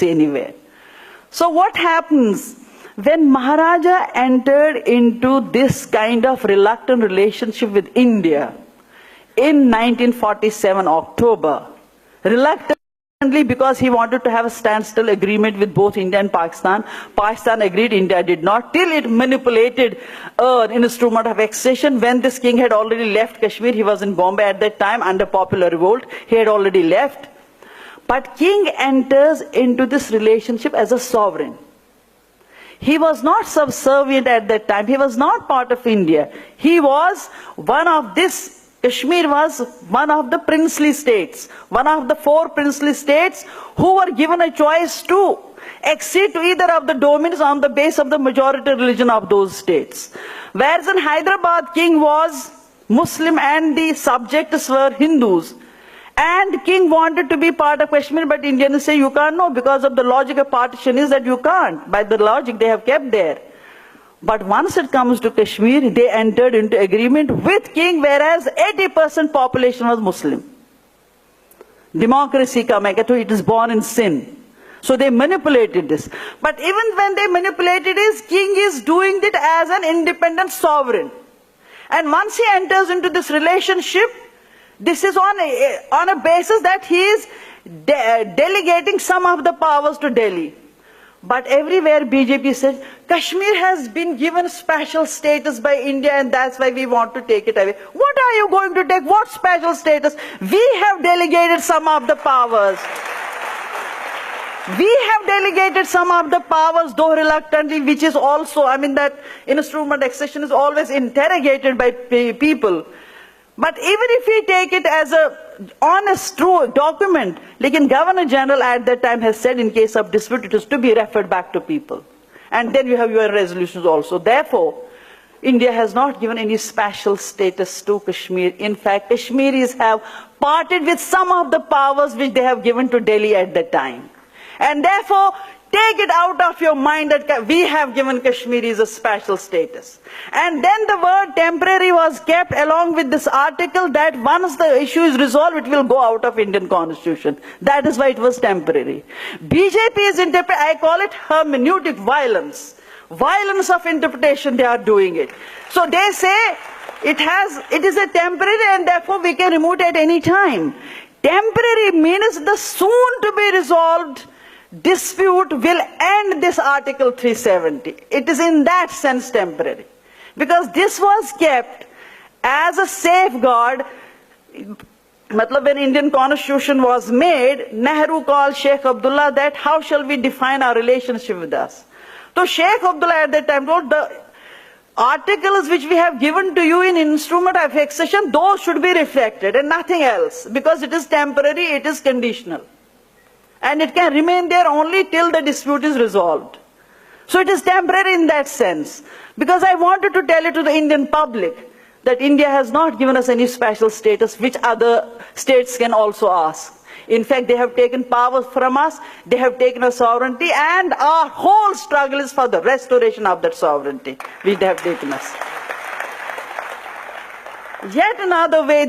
anywhere. So what happens when Maharaja entered into this kind of reluctant relationship with India in 1947 October, reluctantly because he wanted to have a standstill agreement with both India and Pakistan. Pakistan agreed, India did not, till it manipulated an instrument of accession. When this king had already left Kashmir, he was in Bombay at that time under popular revolt, he had already left. But king enters into this relationship as a sovereign. He was not subservient at that time. He was not part of India. He was one of this, Kashmir was one of the princely states, one of the 4 princely states who were given a choice to accede to either of the domains on the base of the majority religion of those states. Whereas in Hyderabad, king was Muslim and the subjects were Hindus. And king wanted to be part of Kashmir, but Indians say you can't, no, because of the logic of partition is that you can't. By the logic they have kept there. But once it comes to Kashmir, they entered into agreement with king, whereas 80% population was Muslim. Democracy ka main kehta hu, it is born in sin. So they manipulated this. But even when they manipulated this, king is doing it as an independent sovereign. And once he enters into this relationship, this is on a basis that he is delegating some of the powers to Delhi. But everywhere BJP says, Kashmir has been given special status by India and that's why we want to take it away. What are you going to take? What special status? We have delegated some of the powers. We have delegated some of the powers, though reluctantly, which is also, I mean, that instrument accession is always interrogated by people. But even if we take it as a honest, true document, like Governor General at that time has said in case of dispute, it is to be referred back to people. And then you have your resolutions also. Therefore, India has not given any special status to Kashmir. In fact, Kashmiris have parted with some of the powers which they have given to Delhi at that time. And therefore, take it out of your mind that we have given Kashmiris a special status. And then the word temporary was kept along with this article that once the issue is resolved, it will go out of Indian constitution. That is why it was temporary. BJP is I call it hermeneutic violence. Violence of interpretation, they are doing it. So they say it is a temporary and therefore we can remove it at any time. Temporary means the soon to be resolved dispute will end this Article 370. It is in that sense temporary. Because this was kept as a safeguard. When Indian Constitution was made, Nehru called Sheikh Abdullah that how shall we define our relationship with us? So Sheikh Abdullah at that time wrote the articles which we have given to you in instrument of accession, those should be reflected and nothing else. Because it is temporary, it is conditional. And it can remain there only till the dispute is resolved. So it is temporary in that sense. Because I wanted to tell it to the Indian public that India has not given us any special status which other states can also ask. In fact, they have taken powers from us, they have taken our sovereignty, and our whole struggle is for the restoration of that sovereignty which they have taken us. Yet another way